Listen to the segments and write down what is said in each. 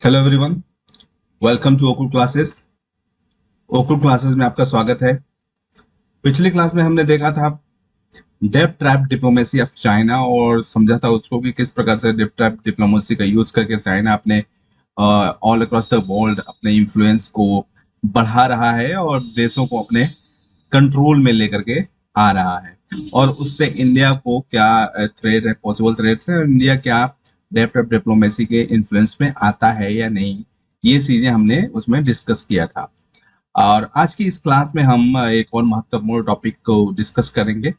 Hello everyone, welcome to Okul classes. Okul classes में आपका स्वागत है। पिछली क्लास में हमने देखा था डेब्ट ट्रैप डिप्लोमेसी ऑफ चाइना और समझा था उसको कि किस प्रकार से डेब्ट ट्रैप डिप्लोमेसी का यूज करके चाइना अपने ऑल अक्रॉस द वर्ल्ड अपने इन्फ्लुएंस को बढ़ा रहा है और देशों को अपने कंट्रोल में लेकर के आ रहा है। और उससे इंडिया को क्या थ्रेट है, पॉसिबल थ्रेट्स है, और इंडिया क्या डेब्ट ट्रैप डिप्लोमेसी के इन्फ्लुएंस में आता है या नहीं, ये चीजें हमने उसमें डिस्कस किया था। और आज की इस क्लास में हम एक और महत्वपूर्ण टॉपिक को डिस्कस करेंगे,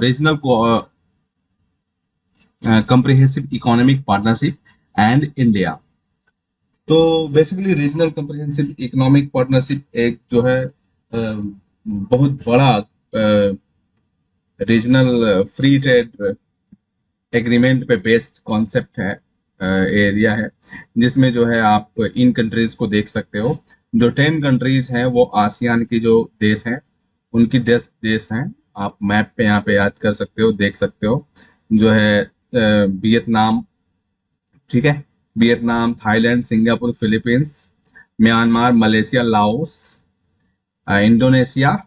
regional comprehensive economic partnership and India. तो basically regional comprehensive economic partnership एक जो है बहुत बड़ा रीजनल फ्री ट्रेड एग्रीमेंट पे बेस्ड कॉन्सेप्ट है, एरिया है, जिसमें जो है आप इन कंट्रीज को देख सकते हो। जो 10 कंट्रीज हैं वो आसियान की जो देश हैं उनकी 10 देश हैं। आप मैप पे यहाँ पे याद कर सकते हो, देख सकते हो। जो है वियतनाम, ठीक है, Vietnam, Thailand, Singapore, Philippines, Myanmar, Malaysia, Laos, Indonesia,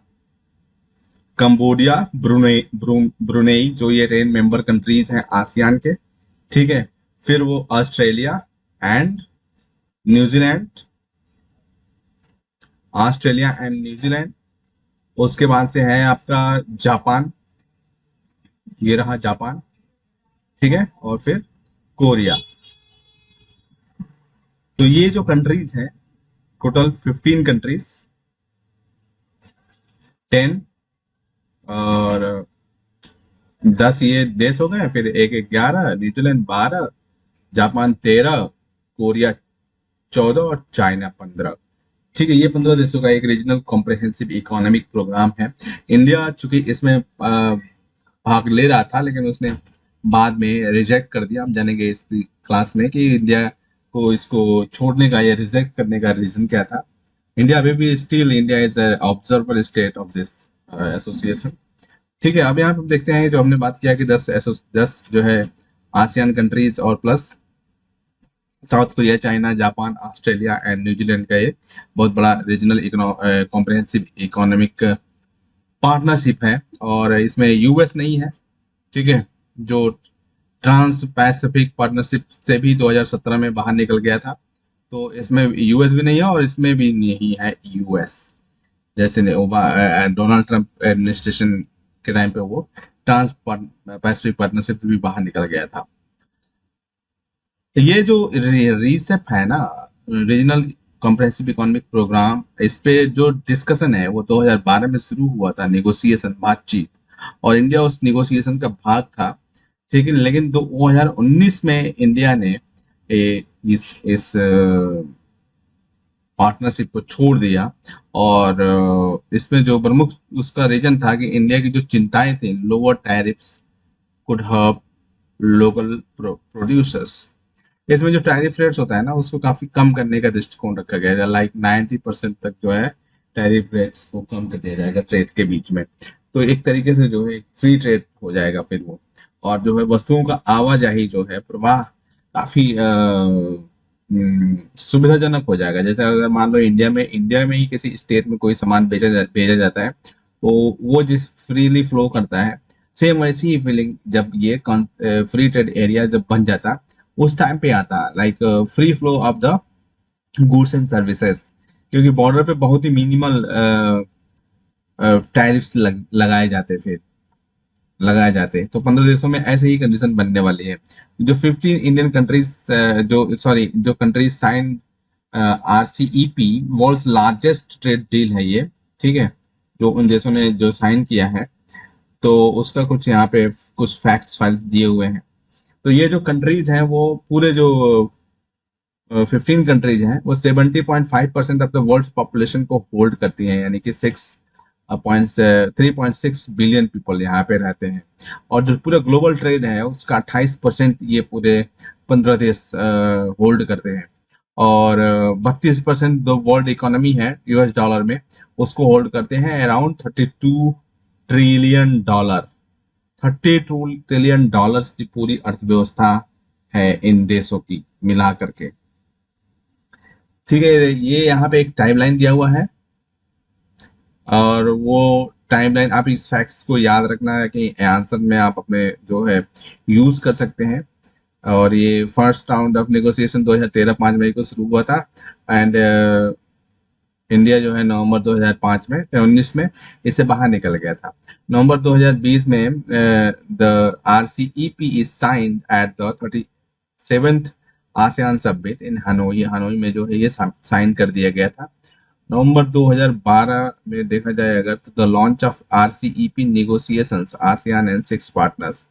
Cambodia, Brunei, जो ये 10 मेंबर कंट्रीज हैं आसियान के, ठीक है। फिर वो Australia and New Zealand, Australia and New Zealand. उसके बाद से है आपका जापान, ये रहा जापान, ठीक है। और फिर कोरिया। तो ये जो कंट्रीज हैं, टोटल 15 कंट्रीज, 10 और 10 ये देश हो गए। फिर एक 11, न्यूजीलैंड 12, जापान 13, कोरिया 14 और चाइना 15। ठीक है, ये 15 देशों का एक रीजनल कॉम्प्रिहेंसिव इकोनॉमिक प्रोग्राम है। इंडिया चूंकि इसमें भाग ले रहा था, लेकिन उसने बाद में रिजेक्ट कर दिया। हम जानेंगे इस क्लास में कि इंडिया को इसको छोड़ने का या रिजेक्ट करने का रीजन क्या था। इंडिया अभी भी still India is observer state of this association. ठीक है, अब यहाँ पे देखते हैं जो हमने बात किया कि 10 जो है आसियान कंट्रीज और plus south Korea, China, Japan, Australia and New Zealand का ये बहुत बड़ा रीजनल कॉम्प्रिहेंसिव इकोनॉमिक पार्टनरशिप है। और इसमें यूएस नहीं है, ठीक है, जो ट्रांस पैसिफिक पार्टनरशिप से भी 2017 में बाहर निकल गया था। तो इसमें यूएस भी नहीं है और इसमें भी नहीं है यूएस। जैसे डोनाल्ड ट्रंप एडमिनिस्ट्रेशन के टाइम पे वो ट्रांस पैसिफिक पार्टनरशिप भी बाहर निकल गया था। ये जो रीसेप है ना, रीजनल कॉम्प्रिहेंसिव इकोनॉमिक प्रोग्राम, इस पे जो डिस्कशन है वो 2012 में शुरू हुआ था, नेगोशिएशन, बातचीत, और इंडिया उस नेगोशिएशन का भाग था। ठीक है, लेकिन 2019 में इंडिया ने इस पार्टनरशिप को छोड़ दिया। और इसमें जो प्रमुख उसका रीजन था कि इंडिया की जो चिंताएं थी, lower tariffs could hurt local producers. इसमें जो टैरिफ रेट्स होता है ना, उसको काफी कम करने का दृष्टिकोण रखा गया है। लाइक 90% तक जो है टैरिफ रेट्स को कम कर दिया जाएगा ट्रेड के बीच में। तो एक तरीके से जो है फ्री ट्रेड हो जाएगा फिर वो। और जो है वस्तुओं का आवाजाही जो है, प्रवाह काफी सुविधाजनक हो जाएगा। जैसे अगर मान लो इंडिया में ही किसी स्टेट में कोई सामान भेजा जाता है, तो वो जिस फ्रीली फ्लो करता है, सेम वैसी ही फीलिंग जब ये फ्री ट्रेड एरिया जब बन जाता, उस टाइम पे आता, like free flow of the goods and services. क्योंकि बॉर्डर पे बहुत ही मिनिमल टैरिफ्स लगाए जाते हैं। तो 15 देशों में ऐसे ही कंडीशन बनने वाली है। जो 15 इंडियन कंट्रीज, जो countries sign RCEP, world's largest trade deal है ये, ठीक है, जो उन देशों ने जो साइन किया है। तो उसका कुछ यहाँ पे कुछ फैक्ट्स फाइल्स दिए हुए हैं। तो ये जो कंट्रीज हैं वो पूरे जो 15 कंट्रीज हैं वो 70.5% ऑफ द वर्ल्ड पॉपुलेशन को होल्ड करती हैं, यानी कि 3.6 बिलियन पीपल यहाँ पे रहते हैं। और जो पूरा ग्लोबल ट्रेड है उसका 28% ये पूरे 15 देश होल्ड करते हैं। और 32% जो वर्ल्ड इकोनॉमी है यूएस डॉलर में, उसको होल्ड करते हैं अराउंड $32 ट्रिलियन। $32 ट्रिलियन की पूरी अर्थव्यवस्था है इन देशों की मिला करके। ठीक है, ये यहाँ पे एक टाइमलाइन दिया हुआ है, और वो टाइमलाइन आप इस फैक्ट्स को याद रखना है कि आंसर में आप अपने जो है यूज कर सकते हैं। और ये फर्स्ट राउंड ऑफ नेगोशिएशन 2013 5 मई को शुरू हुआ था, एंड इंडिया जो है नवंबर 2005 में 19 में इससे बाहर निकल गया था। नवंबर 2020 में the RCEP is signed at the 37th ASEAN summit in Hanoi. Hanoi में जो है ये साइन कर दिया गया था। नवंबर 2012 में देखा जाए अगर, तो the launch of RCEP negotiations ASEAN and 6 partners,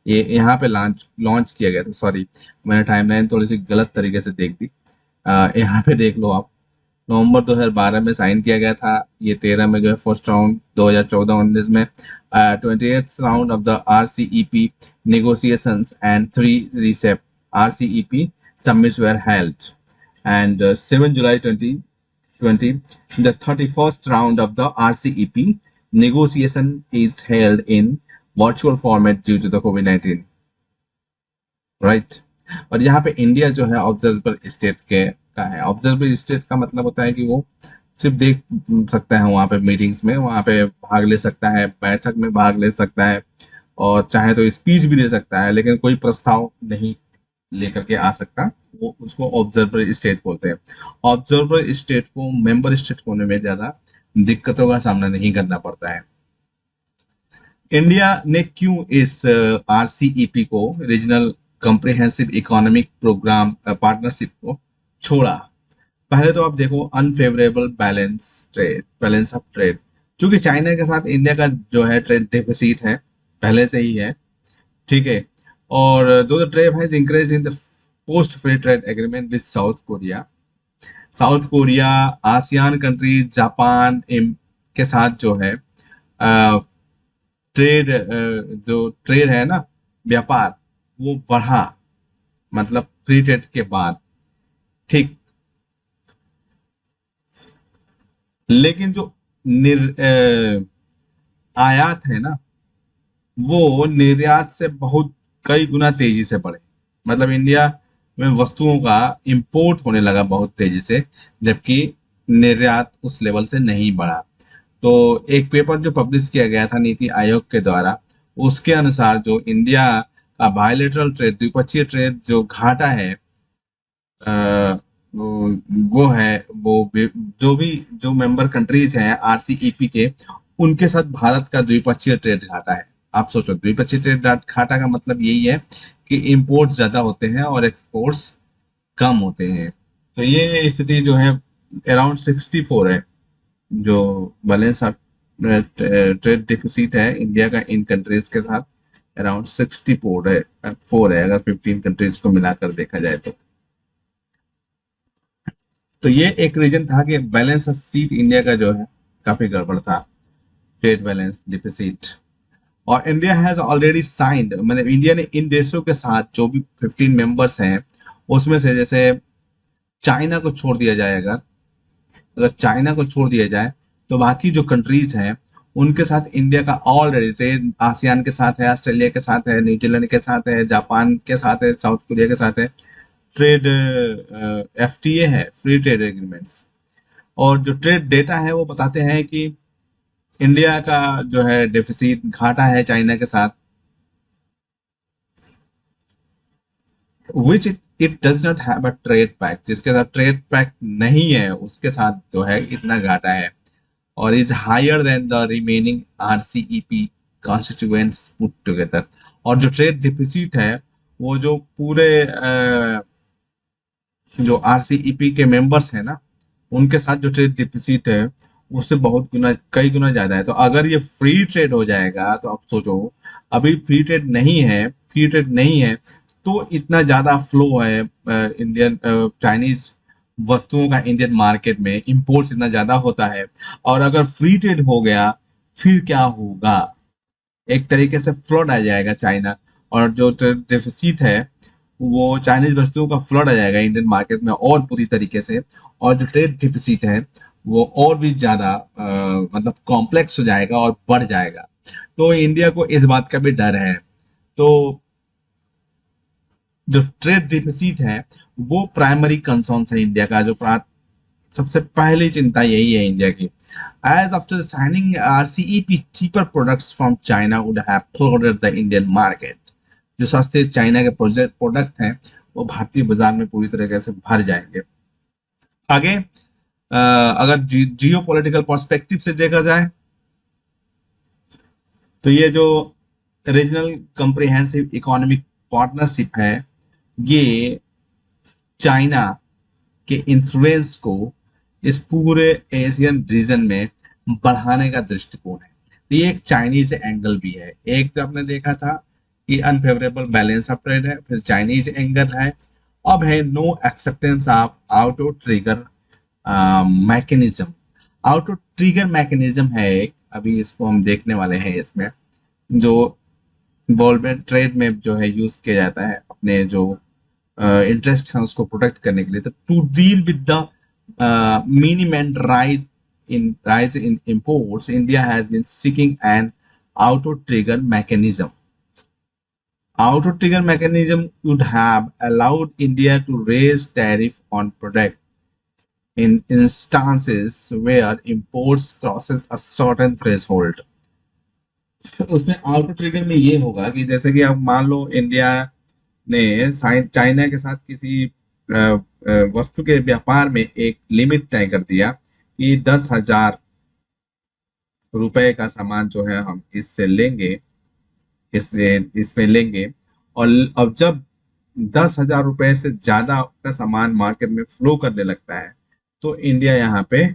ये यहाँ पे लॉन्च लॉन्च किया गया था। सॉरी, मैंने टाइमलाइन थोड़ी सी गलत तरीके से देख दी। यहाँ पे देख लो आप, नवंबर 2012 में साइन किया गया था, ये 13 में जो है फर्स्ट राउंड, 2014-19 में 28th round of the RCEP negotiations and 3 recep RCEP summits were held, and 7 July 2020 the 31st round of the RCEP negotiation is held in virtual format due to the COVID-19, right. और यहाँ पे India जो है observer state के का है। Observer state का मतलब होता है कि वो सिर्फ देख सकता है वहाँ पे मीटिंग्स में, वहाँ पे भाग ले सकता है, बैठक में भाग ले सकता है, और चाहे तो स्पीच भी दे सकता है, लेकिन कोई प्रस्ताव नहीं लेकर के आ सकता। वो उसको ऑब्जर्वर स्टेट बोलते हैं। ऑब्जर्वर स्टेट को मेंबर स्टेट होने में ज्यादा दिक्कतों का सामना नहीं करना पड़ता है। इंडिया ने क्यों इस RCEP को, regional comprehensive economic program partnership को छोड़ा? पहले तो आप देखो, अनफेवरेबल बैलेंस ऑफ ट्रेड, क्योंकि चाइना के साथ इंडिया का जो है ट्रेड डेफिसिट है, पहले से ही है, ठीक है। और दो the trade has increased in the post free trade agreement with south Korea, ASEAN countries, Japan के साथ जो है ट्रेड, जो ट्रेड है ना, व्यापार, वो बढ़ा, मतलब फ्री ट्रेड के बाद, ठीक। लेकिन जो आयात है ना, वो निर्यात से बहुत कई गुना तेजी से बढ़े। मतलब इंडिया में वस्तुओं का इंपोर्ट होने लगा बहुत तेजी से, जबकि निर्यात उस लेवल से नहीं बढ़ा। तो एक पेपर जो पब्लिश किया गया था नीति आयोग के द्वारा, उसके अनुसार जो इंडिया का बायलेटरल ट्रेड, द्विपक्षीय ट्रेड जो घाटा है, अ, वो वो है जो मेंबर कंट्रीज हैं RCEP के, उनके साथ भारत का द्विपक्षीय ट्रेड घाटा है। आप सोचो, द्विपक्षीय ट्रेड घाटा का मतलब यही है कि इंपोर्ट ज्यादा होते हैं और एक्सपोर्ट्स कम होते हैं। तो ये स्थिति जो है अराउंड 64 है, जो बैलेंस ऑफ ट्रेड डिफिसिट है इंडिया का इन कंट्रीज के साथ, अराउंड 64 है, 4 है अगर 15 कंट्रीज को मिलाकर देखा जाए तो। तो ये एक रीजन था कि बैलेंस ऑफ शीट इंडिया का जो है काफी गड़बड़ था, ट्रेड बैलेंस डिफिसिट। और इंडिया हैज ऑलरेडी साइंड, मतलब इंडिया ने इन देशों के साथ जो भी 15 मेंबर्स हैं, उसमें से जैसे चाइना को छोड़ दिया जाए, अगर चाइना को छोड़ दिया जाए, तो बाकी जो कंट्रीज हैं उनके साथ इंडिया का ऑलरेडी ट्रेड, आसियान के साथ है, ऑस्ट्रेलिया के साथ है, न्यूजीलैंड के साथ है, जापान के साथ है, साउथ कोरिया के साथ है, ट्रेड FTA है, फ्री ट्रेड एग्रीमेंट्स। और जो ट्रेड डेटा है वो बताते हैं कि इंडिया का जो है डेफिसिट घाटा है चाइना के साथ, which it does not have a trade pact, जिसके साथ ट्रेड पैक्ट नहीं है उसके साथ जो है इतना घाटा है, और is higher than the remaining RCEP constituents put together. और जो ट्रेड डिफिसिट है, वो जो पूरे जो RCEP के मेंबर्स हैं ना, उनके साथ जो ट्रेड डिफिसिट है, उससे बहुत गुना, कई गुना ज्यादा है। तो अगर ये फ्री ट्रेड हो जाएगा, तो आप सोचो, अभी फ्री ट्रेड नहीं है, फ्री ट्रेड नहीं है, तो इतना ज्यादा फ्लो है इंडियन चाइनीज वस्तुओं का इंडियन मार्केट में, इंपोर्ट्स इतना ज्यादा होता है। और अगर फ्री ट्रेड हो गया, फिर क्या होगा? एक तरीके से फ्लड आ जाएगा चाइना, और जो डेफिसिट है, वो चाइनीज वस्तुओं का फ्लड आ जाएगा इंडियन मार्केट में और पूरी तरीके से। और जो ट्रेड डिफिसिट है, वो और भी ज्यादा मतलब कॉम्प्लेक्स हो जाएगा और बढ़ जाएगा। तो इंडिया को इस बात का भी डर है। तो जो ट्रेड डिफिसिट है, वो प्राइमरी कंसर्न है इंडिया का, जो सबसे पहली चिंता यही है इंडिया की। As after signing RCEP, cheaper products from China would have flooded the Indian market. जो सस्ते चाइना के प्रोडक्ट हैं वो भारतीय बाजार में पूरी तरीके से भर जाएंगे। आगे अगर जियो पॉलिटिकल पर्सपेक्टिव से देखा जाए तो ये जो रीजनल कंप्रिहेंसिव इकोनॉमिक पार्टनरशिप है, ये चाइना के इन्फ्लुएंस को इस पूरे एशियन रीजन में बढ़ाने का दृष्टिकोण है। तो ये एक चाइनीज एंगल भी है। एक तो आपने देखा था कि अनफेवरेबल बैलेंस ऑफ ट्रेड है, फिर चाइनीज एंगल है, अब है no acceptance of auto trigger mechanism. Auto trigger mechanism है एक, अभी इसको हम देखने वाले हैं। इसमें जो बॉलबेट ट्रेड में जो है यूज किया जाता है अपने जो इंटरेस्ट है उसको प्रोटेक्ट करने के लिए। तो to deal with the minimum rise in imports, India has been seeking an auto trigger mechanism. Auto trigger mechanism would have allowed India to raise tariff on product in instances where imports crosses a certain threshold. उसमें auto trigger में ये होगा कि जैसे कि अब मान लो India ने चाइना के साथ किसी वस्तु के व्यापार में एक लिमिट तय कर दिया कि 10,000 रुपए का सामान जो है हम इससे लेंगे, इसमें लेंगे। और अब जब 10,000 रुपए से ज्यादा का सामान मार्केट में फ्लो करने लगता है तो इंडिया यहाँ पे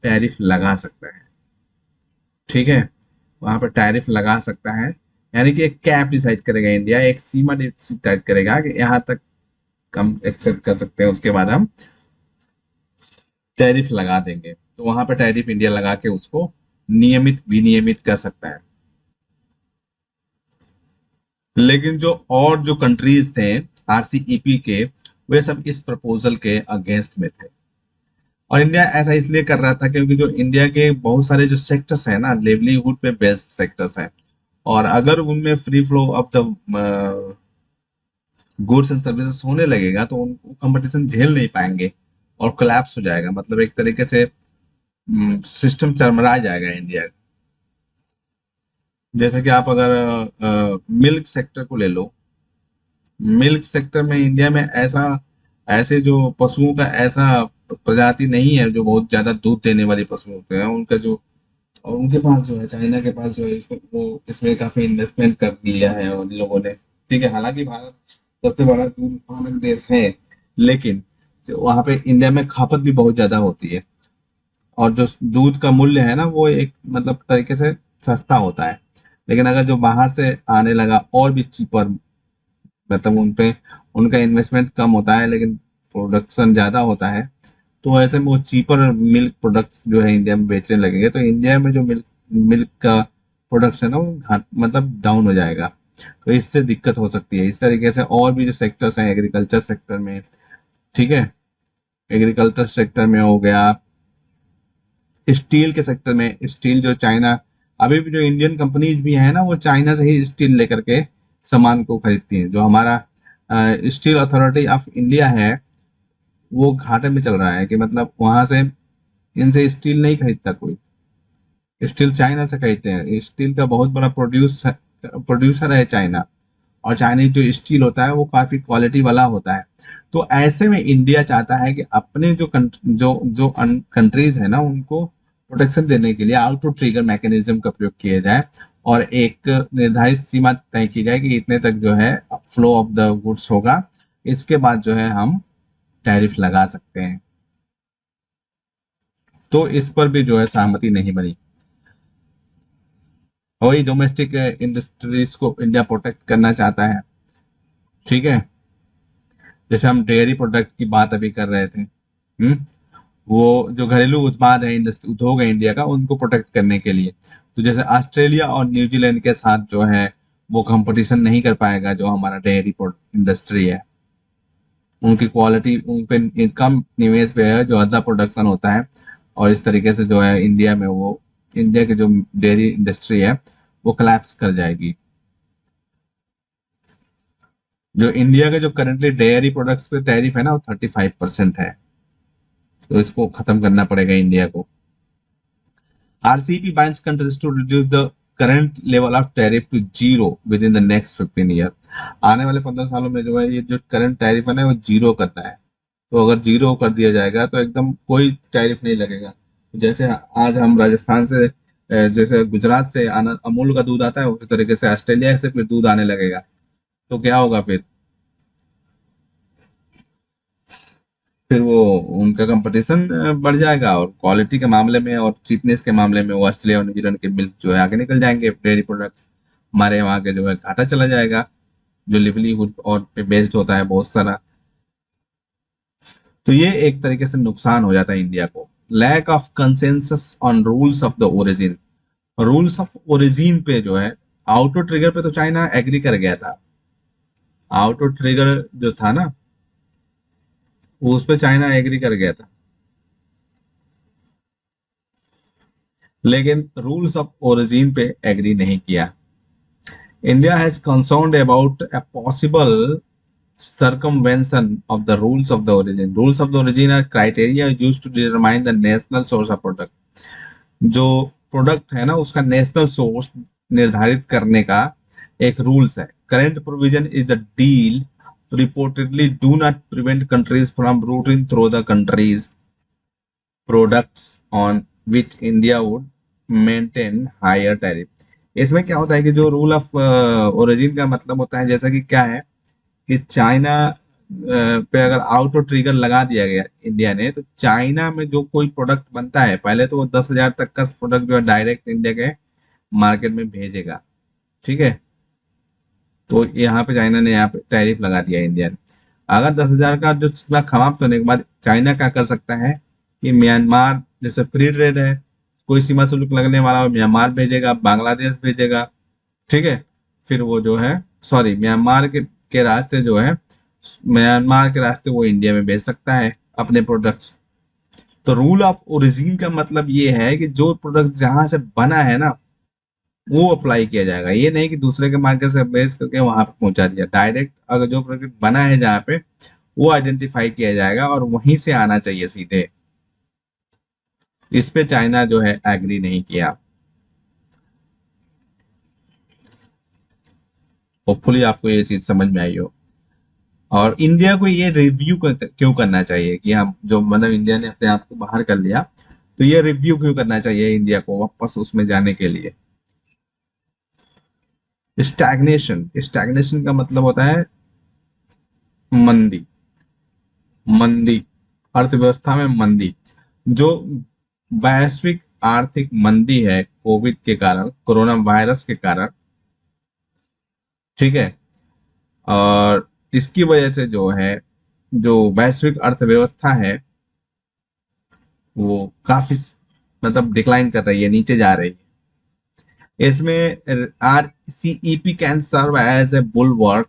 टैरिफ लगा सकता है। ठीक है, वहां पर टैरिफ लगा सकता है, यानी कि एक कैप डिसाइड करेगा इंडिया, एक सीमा डिसाइड करेगा कि यहाँ तक हम एक्सेप्ट कर सकते हैं, उसके बाद हम टैरिफ लगा देंगे। तो वहां पर टैरिफ इंडिया लगा के उसको नियमित विनियमित कर सकता है। लेकिन जो कंट्रीज थे RCEP के, वे सब इस प्रपोजल के अगेंस्ट में थे। और इंडिया ऐसा इसलिए कर रहा था क्योंकि जो इंडिया के बहुत सारे जो सेक्टर्स है ना, लेवलीहुड पे बेस्ड सेक्टर्स है, और अगर उनमें free flow of the goods and services होने लगेगा तो उनको कंपटीशन झेल नहीं पाएंगे और कोलैप्स हो जाएगा। मतलब एक तरीके से सिस्टम चरमरा जाएगा इंडिया। जैसे कि आप अगर मिल्क सेक्टर को ले लो, मिल्क सेक्टर में इंडिया में ऐसे जो पशुओं का ऐसा प्रजाति नहीं है जो बहुत ज्यादा दूध देने वाले पशु होते हैं, उनका जो, और उनके पास जो है, चाइना के पास जो है वो इसमें काफी इन्वेस्टमेंट कर दिया है उन लोगों ने। ठीक है, हालांकि भारत सबसे बड़ा दूध उत्पादक देश है, लेकिन वहां पे इंडिया में खपत भी बहुत ज्यादा होती है, और जो दूध का मूल्य है ना वो एक मतलब तरीके से सस्ता होता है। लेकिन अगर जो बाहर से आने लगा और भी चीपर, मतलब उनपे उनका इन्वेस्टमेंट कम होता है लेकिन प्रोडक्शन ज्यादा होता है, तो ऐसे में वो चीपर मिल्क प्रोडक्ट्स जो है इंडिया में बेचने लगेंगे, तो इंडिया में जो मिल्क मिल्क का प्रोडक्शन है वो मतलब डाउन हो जाएगा। तो इससे दिक्कत हो सकती है। इस तरीके से और भी जो सेक्टर्स हैं एग्रीकल्चर सेक्टर में, ठीक है, एग्रीकल्चर सेक्टर में हो गया, स्टील के सेक्टर में, स्टील जो चाइना, अभी भी जो इंडियन कंपनीज भी है ना वो चाइना से ही स्टील लेकर के सामान को खरीदती हैं। जो हमारा स्टील अथॉरिटी ऑफ इंडिया है वो घाटे में चल रहा है कि मतलब वहां से इनसे स्टील नहीं खरीदता कोई, स्टील चाइना से खरीदते हैं। स्टील का बहुत बड़ा प्रोड्यूसर है चाइना, और चाइनीज जो स्टील होता है वो काफी क्वालिटी वाला होता है। तो ऐसे में इंडिया चाहता है कि अपने जो कंट्रीज है ना उनको प्रोटेक्शन देने के लिए आउटो ट्रिगर मैकेनिज्म का प्रयोग किया जाए, और एक निर्धारित सीमा तय की जाए कि इतने तक जो है फ्लो ऑफ द गुड्स होगा, इसके बाद जो है हम टैरिफ लगा सकते हैं। तो इस पर भी जो है सहमति नहीं बनी। वही डोमेस्टिक इंडस्ट्रीज को इंडिया प्रोटेक्ट करना चाहता है। ठीक है, जैसे हम डेयरी प्रोडक्ट की बात अभी कर रहे थे, वो जो घरेलू उत्पाद है, उद्योग है इंडिया का, उनको प्रोटेक्ट करने के लिए। तो जैसे ऑस्ट्रेलिया और न्यूजीलैंड के साथ जो है वो कंपटीशन नहीं कर पाएगा जो हमारा डेयरी इंडस्ट्री है। उनकी क्वालिटी उन पे कम निवेश पे है जो अदर प्रोडक्शन होता है, और इस तरीके से जो है इंडिया में वो, इंडिया की जो डेयरी इंडस्ट्री है वो कोलैप्स कर जाएगी। जो इंडिया के जो करंटली डेयरी प्रोडक्ट्स पे टैरिफ है ना वो 35% है। तो इसको खत्म करना पड़ेगा इंडिया को। RCEP binds countries to reduce the current level of tariff to zero within the next 15 year. आने वाले 15 सालों में जो है ये जो करंट टैरिफ है ना वो जीरो करना है। तो अगर जीरो कर दिया जाएगा तो एकदम कोई टैरिफ नहीं लगेगा। जैसे आज हम राजस्थान से जैसे गुजरात से अमूल का दूध आता है, उसी तरीके से ऑस्ट्रेलिया से फिर दूध आने लगेगा। तो क्या होगा फिर वो उनका कंपटीशन बढ़ जाएगा, और क्वालिटी के मामले में और चीपनेस के मामले में वो ऑस्ट्रेलिया और न्यूजीलैंड के मिल्क जो है आगे निकल जाएंगे। डेयरी प्रोडक्ट्स हमारे वहाँ के जो है घाटा चला जाएगा, जो लिवलीहुड और पे बेस्ड होता है बहुत सारा। तो ये एक तरीके से नुकसान हो जाता है इंडिया को। Lack of consensus on rules of the origin. Rules of origin पे जो है आउटो ट्रिगर पे तो चाइना एग्री कर गया था। आउटो ट्रिगर जो था ना उस पे चाइना एग्री कर गया था, लेकिन रूल्स ऑफ ओरिजिन पे एग्री नहीं किया। India has concerned about a possible circumvention of the rules of the origin. Rules of the origin are criteria used to determine the national source of product. जो product है ना उसका national source निर्धारित करने का एक रूल्स है। Current provision is the deal reportedly do not prevent countries from routing through the countries products on which India would maintain higher tariff. इसमें क्या होता है कि जो रूल ऑफ ओरिजिन का मतलब होता है, जैसा कि क्या है कि चाइना पे अगर आउटो ट्रिगर लगा दिया गया इंडिया ने, तो चाइना में जो कोई प्रोडक्ट बनता है पहले तो वो 10,000 तक का प्रोडक्ट जो है डायरेक्ट इंडिया के मार्केट में भेजेगा। ठीक है, तो यहाँ पे चाइना ने यहाँ पे टैरिफ लगा दिया इंडिया ने। अगर 10,000 का जो सिलसिला समाप्त होने के बाद चाइना क्या कर सकता है कि म्यांमार, जैसे फ्री ट्रेड है, कोई सीमा शुल्क लगने वाला हो म्यांमार भेजेगा, बांग्लादेश भेजेगा। ठीक है, फिर वो जो है सॉरी म्यांमार के रास्ते जो है म्यांमार के रास्ते वो इंडिया में भेज सकता है अपने प्रोडक्ट्स। तो रूल ऑफ ओरिजिन का मतलब ये है कि जो प्रोडक्ट जहां से बना है ना वो अप्लाई किया जाएगा। ये नहीं कि दूसरे के मार्केट से बेच करके वहां पे पहुंचा दिया। डायरेक्ट अगर जो प्रोडक्ट बना है जहाँ पे वो आइडेंटिफाई किया जाएगा और वहीं से आना चाहिए सीधे। इस पे चाइना जो है एग्री नहीं किया। होपफुली आपको ये चीज समझ में आई हो। और इंडिया को ये रिव्यू क्यों करना चाहिए कि हम जो मतलब इंडिया ने अपने आप को बाहर कर लिया, तो ये रिव्यू क्यों करना चाहिए इंडिया को वापस उसमें जाने के लिए। स्टैग्नेशन, स्टैग्नेशन का मतलब होता है मंदी। मंदी, अर्थव्यवस्था में मंदी। जो वैश्विक आर्थिक मंदी है कोविड के कारण, कोरोना वायरस के कारण, ठीक है, और इसकी वजह से जो है जो वैश्विक अर्थव्यवस्था है वो काफी मतलब डिक्लाइन कर रही है, नीचे जा रही है। इसमें RCEP can serve as a bulwark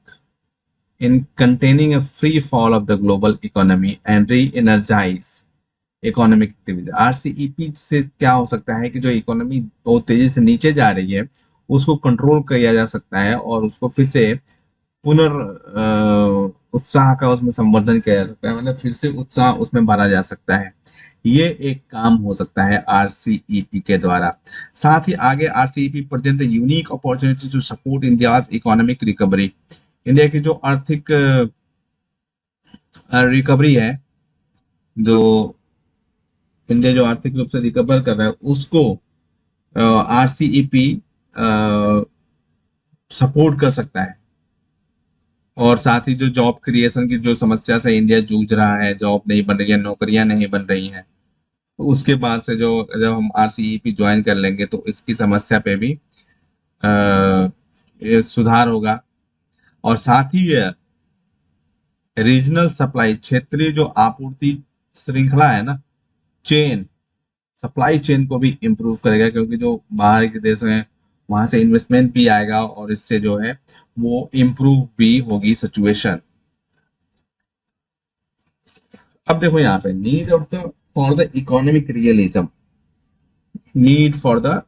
in containing a free fall of the global economy and re-energize economic activity। RCEP से क्या हो सकता है कि जो इकोनॉमी बहुत तेजी से नीचे जा रही है उसको कंट्रोल किया जा सकता है और उसको फिर से उत्साह का उसमें संवर्धन किया जा सकता है, मतलब फिर से उत्साह उसमें भरा जा सकता है। ये एक काम हो सकता है RCEP के द्वारा। साथ ही आगे RCEP present unique opportunity to support India's economic recovery. India की जो आर्थिक रिकवरी है, जो इंडिया जो आर्थिक रूप से रिकवर कर रहा है उसको RCEP सपोर्ट कर सकता है। और साथ ही जो जॉब क्रिएशन की जो समस्या से इंडिया जूझ रहा है, जॉब नहीं बन रही है, नौकरियां नहीं बन रही हैं, तो उसके बाद से जो जब हम RCEP ज्वाइन कर लेंगे तो इसकी समस्या पे भी सुधार होगा। और साथ ही रीजनल सप्लाई, क्षेत्रीय जो आपूर्ति श्रृंखला है ना, चेन, सप्लाई चेन को भी इम्प्रूव करेगा, क्योंकि जो बाहर के देश हैं वहां से इन्वेस्टमेंट भी आएगा और इससे जो है वो इम्प्रूव भी होगी सिचुएशन। अब देखो यहाँ पे need of the for the economic realism, need for the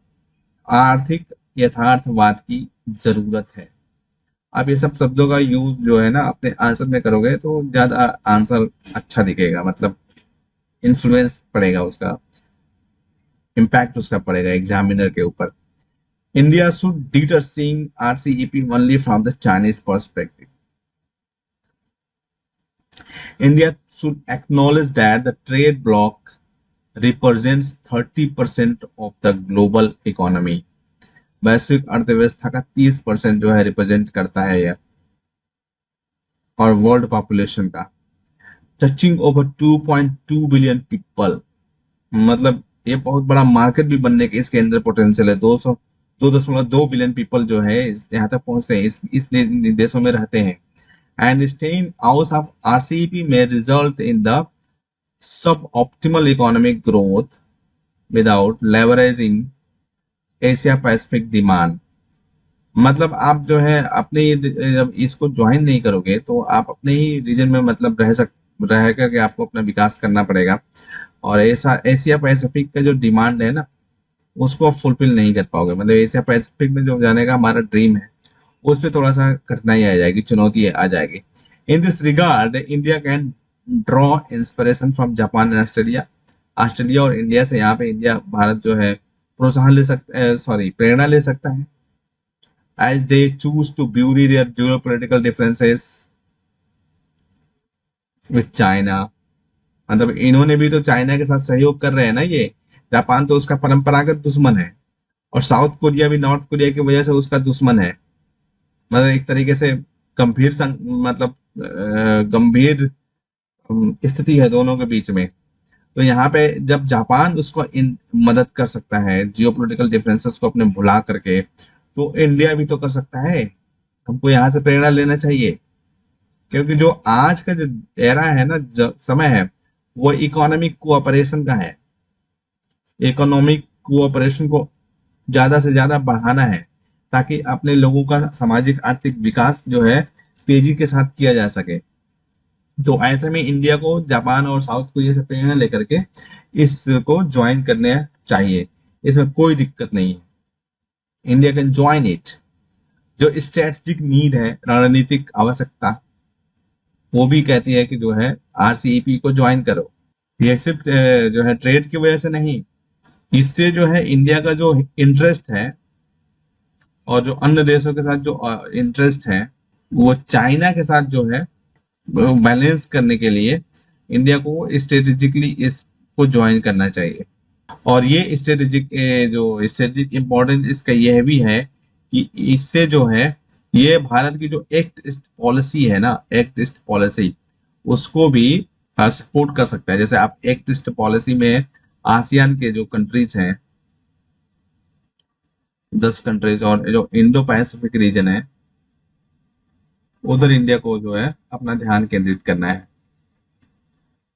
आर्थिक यथार्थवाद की जरूरत है। आप ये सब शब्दों का यूज जो है ना अपने आंसर में करोगे तो ज्यादा आंसर अच्छा दिखेगा, मतलब इन्फ्लुएंस पड़ेगा, उसका इम्पैक्ट उसका पड़ेगा एग्जामिनर के ऊपर। India should deter seeing RCEP only from the Chinese perspective. India should acknowledge that the trade bloc represents 30% of the global economy। वैश्विक अर्थव्यवस्था का 30% जो है रिप्रेजेंट करता है यह, और वर्ल्ड पॉपुलेशन का टचिंग ओवर 2.2 बिलियन पीपल। मतलब ये बहुत बड़ा मार्केट भी बनने के इसके अंदर पोटेंशियल है। 2.2 बिलियन पीपल जो है यहाँ तक पहुंचते हैं, इस देशों में रहते हैं। And staying out of RCEP may result in the suboptimal economic growth without leveraging Asia Pacific demand. मतलब आप जो है अपने जब इसको ज्वाइन नहीं करोगे तो आप अपने ही रीजन में मतलब रह करके आपको अपना विकास करना पड़ेगा, और ऐसा एशिया पैसिफिक का जो डिमांड है ना उसको आप फुलफिल नहीं कर पाओगे। मतलब एशिया पैसिफिक में जो जाने का हमारा ड्रीम है उस पर थोड़ा सा कठिनाई आ जाएगी, चुनौती आ जाएगी। In this regard India can draw inspiration from Japan and Australia. Australia और इंडिया से यहाँ पे इंडिया भारत जो है प्रोत्साहन ले सकता है, सॉरी प्रेरणा ले सकता है। As they choose to bury their geopolitical differences with China. मतलब इन्होंने भी तो चाइना के साथ सहयोग कर रहे हैं ना ये। जापान तो उसका परंपरागत दुश्मन है, और साउथ कोरिया भी नॉर्थ कोरिया की वजह से उसका दुश्मन है। मतलब एक तरीके से गंभीर मतलब गंभीर स्थिति है दोनों के बीच में। तो यहाँ पे जब जापान उसको इन मदद कर सकता है जियोपॉलिटिकल डिफरेंसेस को अपने भुला करके, तो इंडिया भी तो कर सकता है। हमको यहाँ से प्रेरणा लेना चाहिए, क्योंकि जो आज का जो एरा है ना, जो समय है, वो इकोनॉमिक कोऑपरेशन का है। इकोनॉमिक कोऑपरेशन को ज्यादा से ज्यादा बढ़ाना है ताकि अपने लोगों का सामाजिक आर्थिक विकास जो है तेजी के साथ किया जा सके। तो ऐसे में इंडिया को जापान और साउथ कोरिया से प्रेरणा लेकर के इसको ज्वाइन करने चाहिए, इसमें कोई दिक्कत नहीं है। India can join it. जो स्ट्रेटेजिक नीड है, रणनीतिक आवश्यकता, वो भी कहती है कि जो है आरसीईपी को ज्वाइन करो। ये सिर्फ जो है ट्रेड की वजह से नहीं, इससे जो है इंडिया का जो इंटरेस्ट है और जो अन्य देशों के साथ जो इंटरेस्ट है वो चाइना के साथ जो है बैलेंस करने के लिए इंडिया को स्ट्रेटेजिकली इसको ज्वाइन करना चाहिए। और ये स्ट्रेटेजिक इम्पोर्टेंस इसका यह भी है कि इससे जो है ये भारत की जो एक्ट ईस्ट पॉलिसी है ना, एक्ट ईस्ट पॉलिसी, उसको भी सपोर्ट कर सकता है। जैसे आप एक्ट ईस्ट पॉलिसी में आसियान के जो कंट्रीज हैं 10 कंट्रीज, और जो इंडो पैसिफिक रीजन है उधर इंडिया को जो है अपना ध्यान केंद्रित करना है।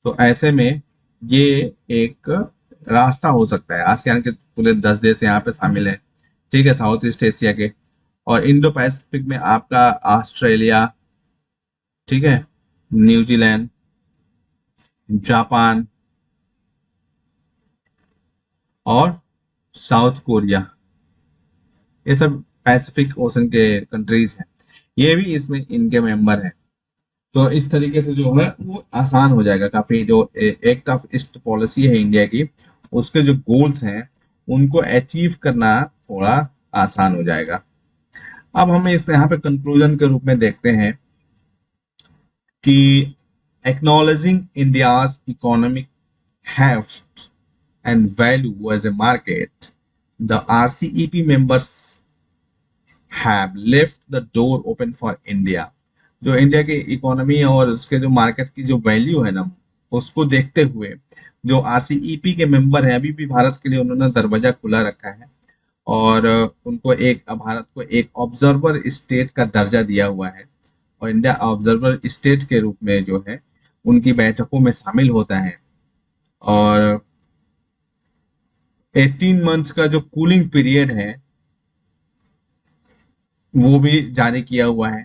तो ऐसे में ये एक रास्ता हो सकता है। आसियान के पूरे 10 देश यहाँ पे शामिल है, ठीक है, साउथ ईस्ट एशिया के, और इंडो पैसिफिक में आपका ऑस्ट्रेलिया, ठीक है, न्यूजीलैंड, जापान और साउथ कोरिया, ये सब पैसिफिक ओशन के कंट्रीज हैं, ये भी इसमें इनके मेंबर हैं। तो इस तरीके से जो है वो आसान हो जाएगा काफी। जो एक्ट ऑफ ईस्ट पॉलिसी है इंडिया की, उसके जो गोल्स हैं उनको अचीव करना थोड़ा आसान हो जाएगा। अब हम इस यहाँ पे कंक्लूजन के रूप में देखते हैं कि acknowledging India's economic heft and value as a market, the RCEP members have left the door open for India। जो इंडिया की इकोनॉमी और उसके जो मार्केट की जो वैल्यू है ना, उसको देखते हुए जो आरसीईपी के मेंबर है अभी भी भारत के लिए उन्होंने दरवाजा खुला रखा है, और उनको भारत को एक ऑब्जर्वर स्टेट का दर्जा दिया हुआ है, और इंडिया ऑब्जर्वर स्टेट के रूप में जो है उनकी बैठकों में शामिल होता है। और 18 मंथ का जो कूलिंग पीरियड है वो भी जारी किया हुआ है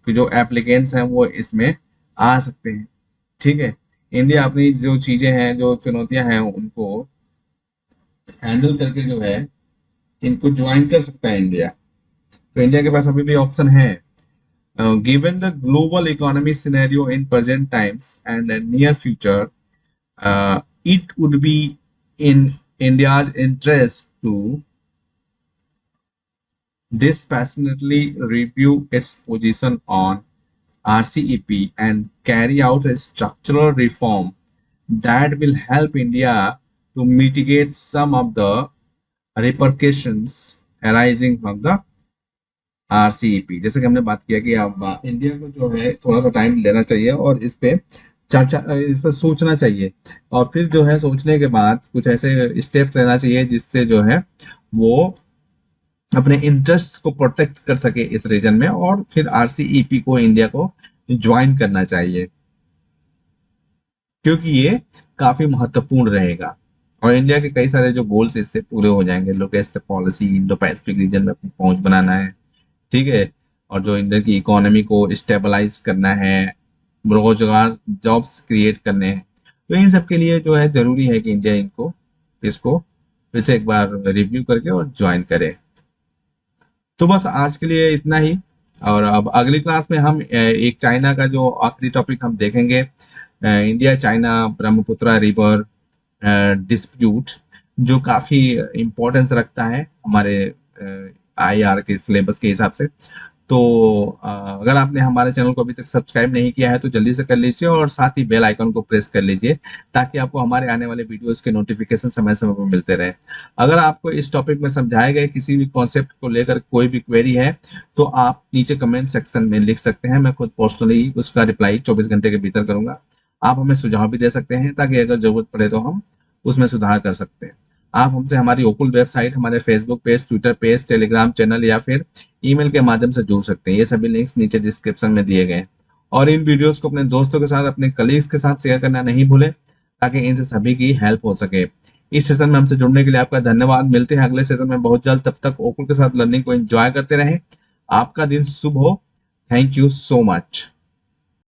कि जो एप्लीकेंट्स हैं वो इसमें आ सकते हैं, ठीक है। इंडिया अपनी जो चीजें हैं, जो चुनौतियां हैं, उनको हैंडल करके जो है इनको ज्वाइन कर सकता है इंडिया। तो इंडिया के पास अभी भी ऑप्शन है। Given the global economy scenario in present times and near future, it would be in India's interest to dispassionately review its position on RCEP and carry out a structural reform that will help India to mitigate some of the repercussions arising from the RCEP। जैसे कि हमने बात किया कि अब India को जो है थोड़ा सा टाइम लेना चाहिए और इस पर सोचना चाहिए, और फिर जो है सोचने के बाद कुछ ऐसे स्टेप्स लेना चाहिए जिससे जो है वो अपने इंटरेस्ट को प्रोटेक्ट कर सके इस रीजन में, और फिर आरसीईपी को इंडिया को ज्वाइन करना चाहिए, क्योंकि ये काफी महत्वपूर्ण रहेगा और इंडिया के कई सारे जो गोल्स इससे पूरे हो जाएंगे। लोकेस्ट पॉलिसी, इंडो पैसिफिक रीजन में अपनी पहुंच बनाना है, ठीक है, और जो इंडिया की इकोनॉमी को स्टेबलाइज करना है, रोजगार जॉब्स क्रिएट करने हैं, तो इन सब के लिए जो है जरूरी है कि इंडिया इसको फिर से एक बार रिव्यू करके और ज्वाइन करे। तो बस आज के लिए इतना ही, और अब अगली क्लास में हम एक चाइना का जो आखिरी टॉपिक हम देखेंगे, India China Brahmaputra river dispute, जो काफी इम्पोर्टेंस रखता है हमारे आईआर के सिलेबस के हिसाब से। तो अगर आपने हमारे चैनल को अभी तक सब्सक्राइब नहीं किया है तो जल्दी से कर लीजिए और साथ ही बेल आइकन को प्रेस कर लीजिए ताकि आपको हमारे आने वाले वीडियोस के नोटिफिकेशन समय समय पर मिलते रहे। अगर आपको इस टॉपिक में समझाए गए किसी भी कॉन्सेप्ट को लेकर कोई भी क्वेरी है तो आप नीचे कमेंट सेक्शन में लिख सकते हैं, मैं खुद पर्सनली उसका रिप्लाई 24 घंटे के भीतर करूंगा। आप हमें सुझाव भी दे सकते हैं ताकि अगर जरूरत पड़े तो हम उसमें सुधार कर सकते हैं। आप हमसे हमारी ओकुल वेबसाइट, हमारे Facebook page, Twitter page, Telegram channel या फिर ईमेल के माध्यम से जुड़ सकते हैं। ये सभी लिंक्स नीचे डिस्क्रिप्शन में दिए गए। और इन वीडियोस को अपने दोस्तों के साथ, अपने कलीग्स के साथ शेयर करना नहीं भूलें ताकि इनसे सभी की हेल्प हो सके। इस सेशन में हमसे जुड़ने के लिए आपका धन्यवाद। मिलते हैं अगले सेशन में बहुत जल्द। तब तक ओकुल के साथ लर्निंग को एंजॉय करते रहें। आपका दिन शुभ हो। Thank you so much.